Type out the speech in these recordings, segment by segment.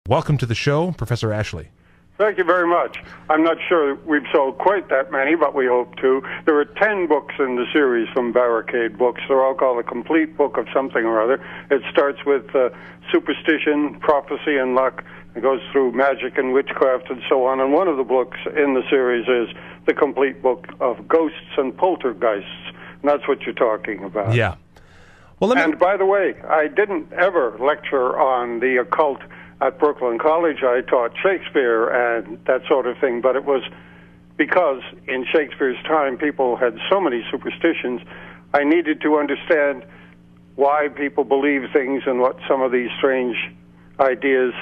Welcome to the show, Professor Ashley. Thank you very much. I'm not sure we've sold quite that many, but we hope to. There are 10 books in the series from Barricade Books. They're all called a complete book of something or other. It starts with superstition, prophecy, and luck. It goes through magic and witchcraft and so on. And one of the books in the series is the complete book of ghosts and poltergeists. And that's what you're talking about. Yeah. Well, And by the way, I didn't ever lecture on the occult at Brooklyn College. I taught Shakespeare and that sort of thing, but it was because in Shakespeare's time people had so many superstitions, I needed to understand why people believe things and what some of these strange ideas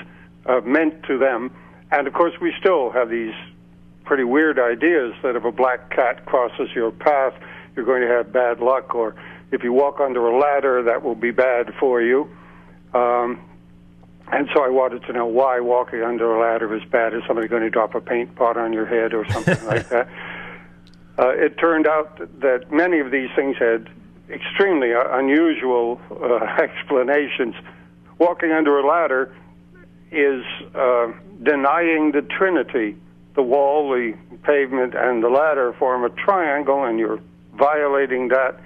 meant to them. And of course we still have these pretty weird ideas that if a black cat crosses your path, you're going to have bad luck, or if you walk under a ladder, that will be bad for you. And so I wanted to know why walking under a ladder is bad. Is somebody going to drop a paint pot on your head or something like that? It turned out that many of these things had extremely unusual explanations. Walking under a ladder is denying the Trinity. The wall, the pavement, and the ladder form a triangle, and you're violating that,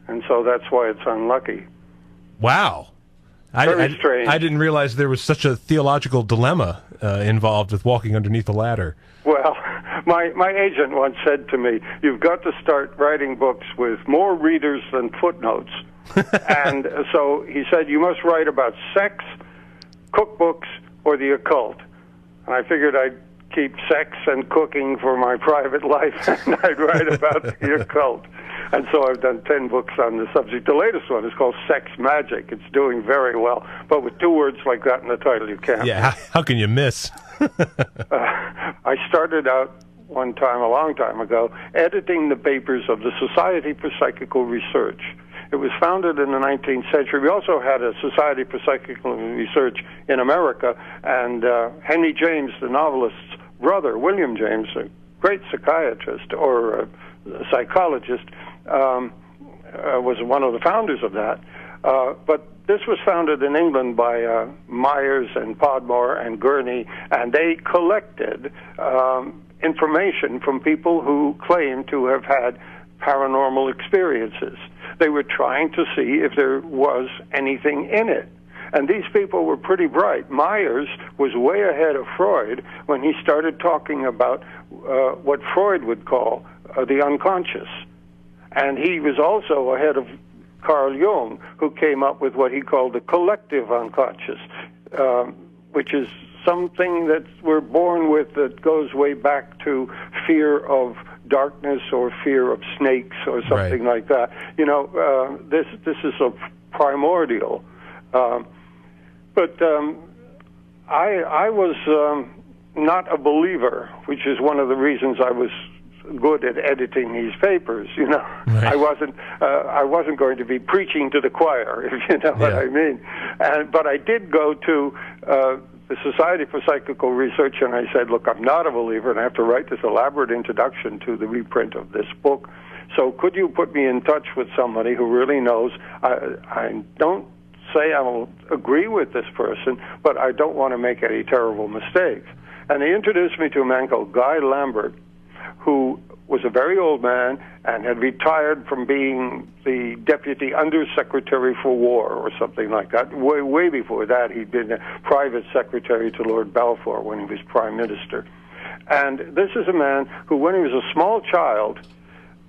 and so that's why it's unlucky. Wow. Very strange. I didn't realize there was such a theological dilemma involved with walking underneath a ladder. Well, my agent once said to me, you've got to start writing books with more readers than footnotes. And so he said, you must write about sex, cookbooks, or the occult. And I figured I'd keep sex and cooking for my private life, and I'd write about the occult. And so I've done 10 books on the subject. The latest one is called Sex Magic. It's doing very well. But with 2 words like that in the title, you can't. Yeah, how can you miss? I started out one time, a long time ago, editing the papers of the Society for Psychical Research. It was founded in the 19th century. We also had a Society for Psychical Research in America, and Henry James, the novelist's brother, William James, a great psychiatrist or psychologist, was one of the founders of that. But this was founded in England by Myers and Podmore and Gurney, and they collected information from people who claimed to have had paranormal experiences. They were trying to see if there was anything in it. And these people were pretty bright. Myers was way ahead of Freud when he started talking about what Freud would call the unconscious. And he was also ahead of Carl Jung, who came up with what he called the collective unconscious, which is something that we're born with that goes way back to fear of darkness or fear of snakes or something like that. You know, this is a primordial. But I was not a believer, which is one of the reasons I was good at editing these papers. You know, I wasn't going to be preaching to the choir, if you know what I mean. But I did go to the Society for Psychical Research, and I said, look, I'm not a believer, and I have to write this elaborate introduction to the reprint of this book. So could you put me in touch with somebody who really knows? I don't say I will agree with this person, but I don't want to make any terrible mistakes. And they introduced me to a man called Guy Lambert, who was a very old man and had retired from being the Deputy Undersecretary for War or something like that. Way before that, he'd been a private secretary to Lord Balfour when he was Prime Minister. And this is a man who, when he was a small child,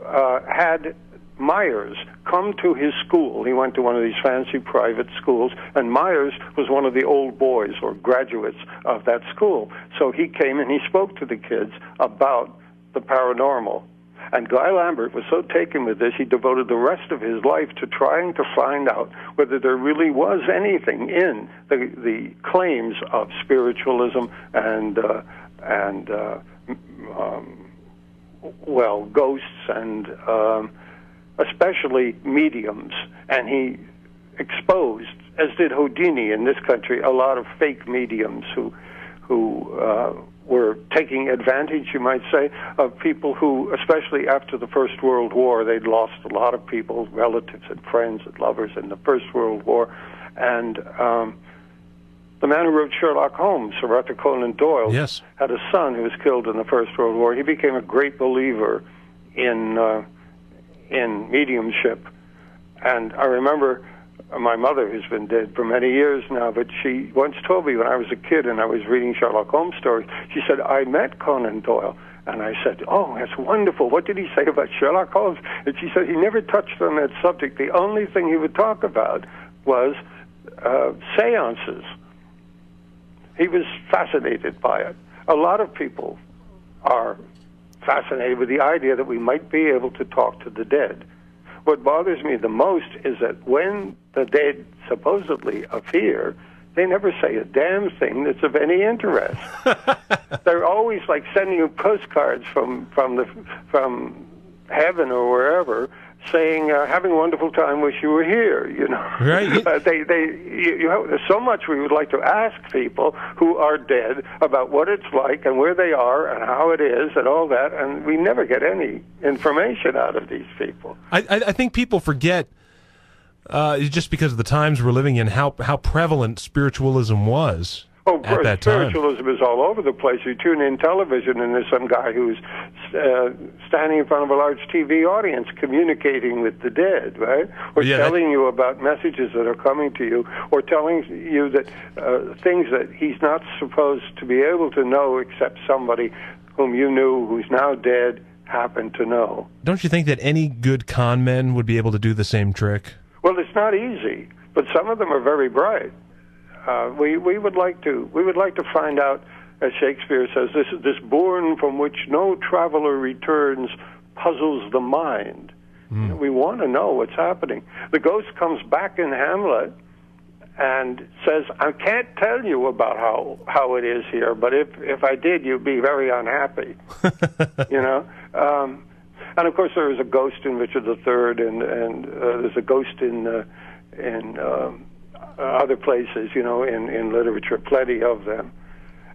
had Myers come to his school. He went to one of these fancy private schools, and Myers was one of the old boys or graduates of that school. So he came and he spoke to the kids about the paranormal. And Guy Lambert was so taken with this, he devoted the rest of his life to trying to find out whether there really was anything in the claims of spiritualism and ghosts and especially mediums. And he exposed, as did Houdini in this country, a lot of fake mediums who were taking advantage, you might say, of people who, especially after the First World War, they'd lost a lot of people, relatives and friends and lovers in the First World War. And the The man who wrote Sherlock Holmes, Sir Arthur Conan Doyle, Yes. had a son who was killed in the First World War. He became a great believer in mediumship. And I remember my mother, who's been dead for many years now, but she once told me when I was a kid and I was reading Sherlock Holmes stories, she said, I met Conan Doyle. And I said, oh, that's wonderful. What did he say about Sherlock Holmes? And she said he never touched on that subject. The only thing he would talk about was seances. He was fascinated by it. A lot of people are fascinated with the idea that we might be able to talk to the dead. What bothers me the most is that when the dead supposedly appear, they never say a damn thing that's of any interest. They're always like sending you postcards from heaven or wherever, saying, having a wonderful time, wish you were here, you know. Right. There's so much we would like to ask people who are dead about what it's like and where they are and how it is and all that, and we never get any information out of these people. I think people forget, just because of the times we're living in, how prevalent spiritualism was. Oh, at that time. Spiritualism is all over the place. You tune in television, and there's some guy who's standing in front of a large TV audience communicating with the dead, right? Or telling you about messages that are coming to you, or telling you that things that he's not supposed to be able to know except somebody whom you knew who's now dead happened to know. Don't you think that any good con men would be able to do the same trick? Well, it's not easy, but some of them are very bright. We would like to find out, as Shakespeare says, this bourne from which no traveler returns puzzles the mind. We want to know what's happening. The ghost comes back in Hamlet and says, I can't tell you about how it is here, but if I did, you'd be very unhappy. You know? And of course there is a ghost in Richard III, and there's a ghost in other places, you know, in literature, plenty of them.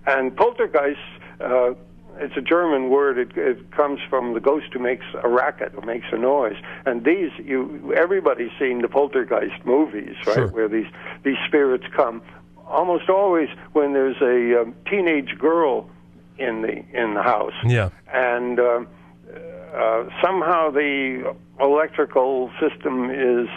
And poltergeists, it's a German word. It comes from the ghost who makes a racket or makes a noise. And everybody's seen the poltergeist movies, right? Sure. Where these spirits come. Almost always when there's a teenage girl in the house. Yeah. And somehow the electrical system is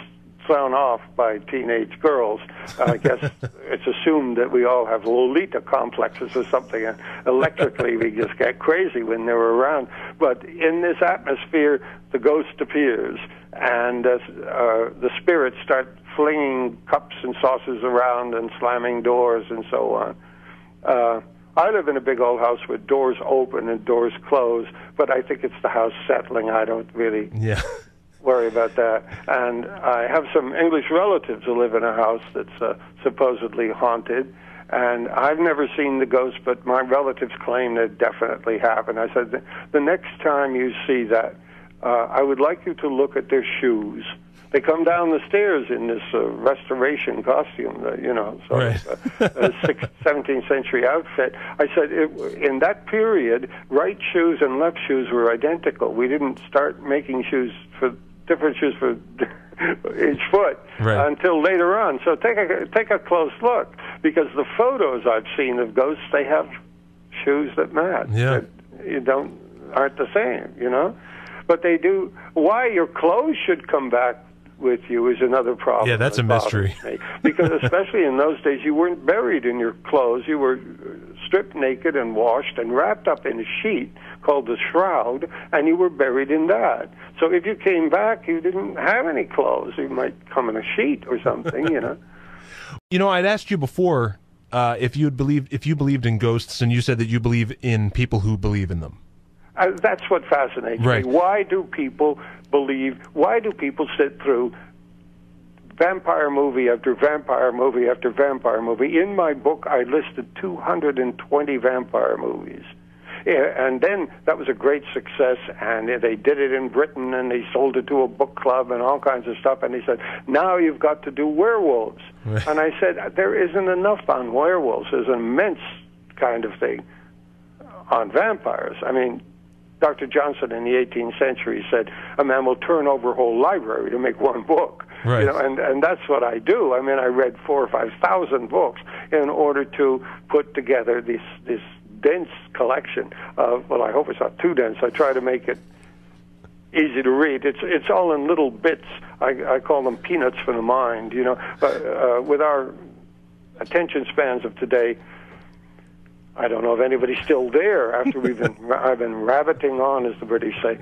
thrown off by teenage girls. I guess it's assumed that we all have Lolita complexes or something, and electrically we just get crazy when they're around. But in this atmosphere, the ghost appears, and the spirits start flinging cups and saucers around and slamming doors and so on. I live in a big old house with doors open and doors closed, but I think it's the house settling. I don't really worry about that. And I have some English relatives who live in a house that's supposedly haunted, and I've never seen the ghost, but my relatives claim that it definitely happened. I said, the next time you see that, I would like you to look at their shoes. They come down the stairs in this restoration costume, you know, so right. 17th century outfit. I said, in that period, right shoes and left shoes were identical. We didn't start making different shoes for each foot until later on. So take a close look, because the photos I've seen of ghosts, they have shoes that match. Yeah. That aren't the same, you know. But they do. Why your clothes should come back with you is another problem. Yeah, that's a mystery. Because especially in those days, you weren't buried in your clothes. You were stripped naked and washed and wrapped up in a sheet called the shroud, and you were buried in that. So if you came back, you didn't have any clothes. You might come in a sheet or something, you know. You know, I'd asked you before if you believed in ghosts, and you said that you believe in people who believe in them. That's what fascinates me. Why do people believe? Why do people sit through vampire movie after vampire movie after vampire movie? In my book, I listed 220 vampire movies. And then that was a great success, and they did it in Britain, and they sold it to a book club and all kinds of stuff, and they said, now you've got to do werewolves. Right. And I said, there isn't enough on werewolves. There's an immense kind of thing on vampires. I mean, Dr. Johnson in the 18th century said, a man will turn over a whole library to make one book. Right. You know, and that's what I do. I mean, I read 4,000 or 5,000 books. in order to put together this dense collection of, well, I hope it's not too dense. I try to make it easy to read. It's all in little bits. I call them peanuts for the mind, you know. But with our attention spans of today, I don't know if anybody's still there after I've been rabbiting on, as the British say,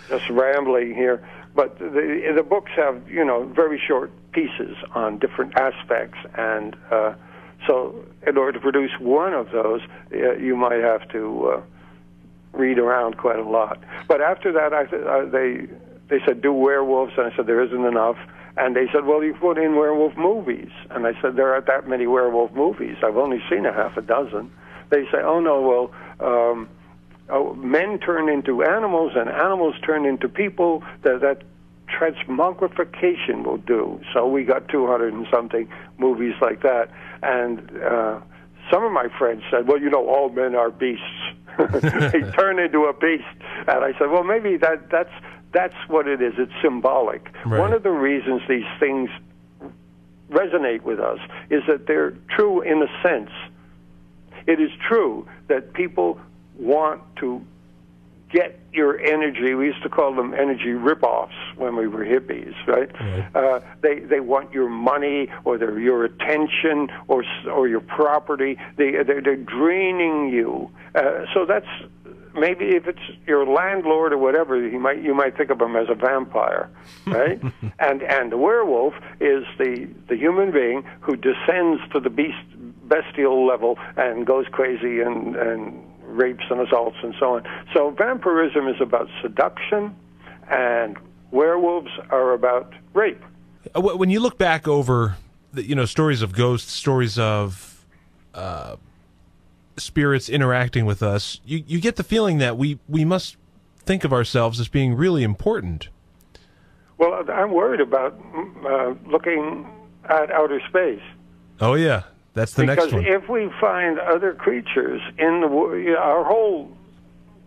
just rambling here. But the books have, you know, very short pieces on different aspects, and so in order to produce one of those, you might have to read around quite a lot. But after that, they said, do werewolves, and I said, there isn't enough. And they said, well, you put in werewolf movies. And I said, there aren't that many werewolf movies. I've only seen a half a dozen. They say, oh, no, well, men turn into animals and animals turn into people. That transmogrification will do. So we got 200 and something movies like that. And some of my friends said, well, you know, all men are beasts. They turn into a beast. And I said, well, maybe that's what it is. It's symbolic. Right. One of the reasons these things resonate with us is that they're true in a sense. It is true that people want to get your energy. We used to call them energy rip-offs when we were hippies, right? Right. They want your money or your attention or your property. They're draining you. So that's, maybe if it's your landlord or whatever, you might think of him as a vampire, right? and the werewolf is the human being who descends to the bestial level and goes crazy and rapes and assaults and so on. So vampirism is about seduction, and werewolves are about rape. When you look back over, stories of ghosts, stories of spirits interacting with us, you get the feeling that we must think of ourselves as being really important. Well, I'm worried about looking at outer space. Oh, yeah. That's the next one. Because if we find other creatures in our whole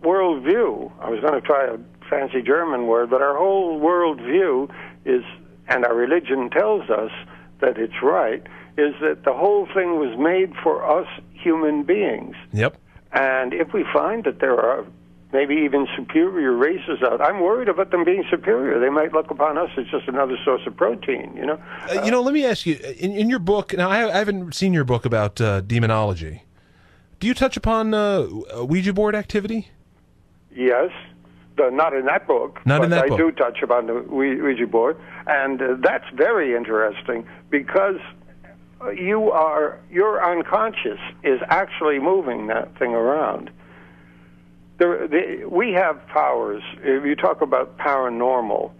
worldview, I was going to try a fancy German word, but our whole worldview is, and our religion tells us that it's right, is that the whole thing was made for us human beings. Yep. And if we find that there are maybe even superior races out, I'm worried about them being superior. They might look upon us as just another source of protein, let me ask you, in your book, now I haven't seen your book about demonology. Do you touch upon Ouija board activity? Yes. Not in that book. Not in that book. I do touch upon the Ouija board, and that's very interesting because your unconscious is actually moving that thing around. We have powers. If you talk about paranormal,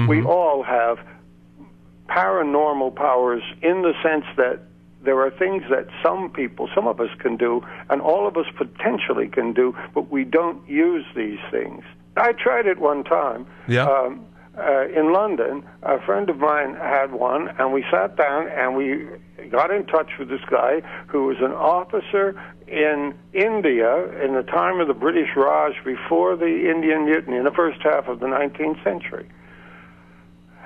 we all have paranormal powers in the sense that there are things that some of us can do, and all of us potentially can do, but we don't use these things. I tried it one time. Yeah. In London, a friend of mine had one, and we sat down and we got in touch with this guy who was an officer in India in the time of the British Raj before the Indian Mutiny in the first half of the 19th century.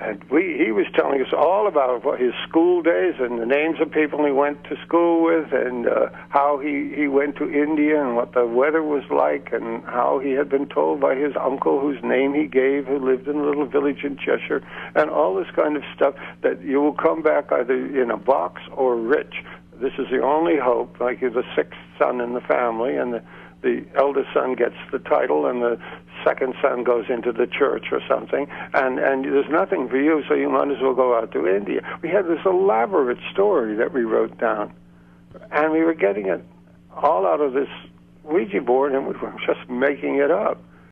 And he was telling us all about his school days and the names of people he went to school with, and how he went to India and what the weather was like, and how he had been told by his uncle, whose name he gave, who lived in a little village in Cheshire, and all this kind of stuff, that you will come back either in a box or rich. This is the only hope. Like, you're the sixth son in the family, and the eldest son gets the title, and the second son goes into the church or something, and there's nothing for you, so you might as well go out to India. We had this elaborate story that we wrote down, and we were getting it all out of this Ouija board, and we were just making it up.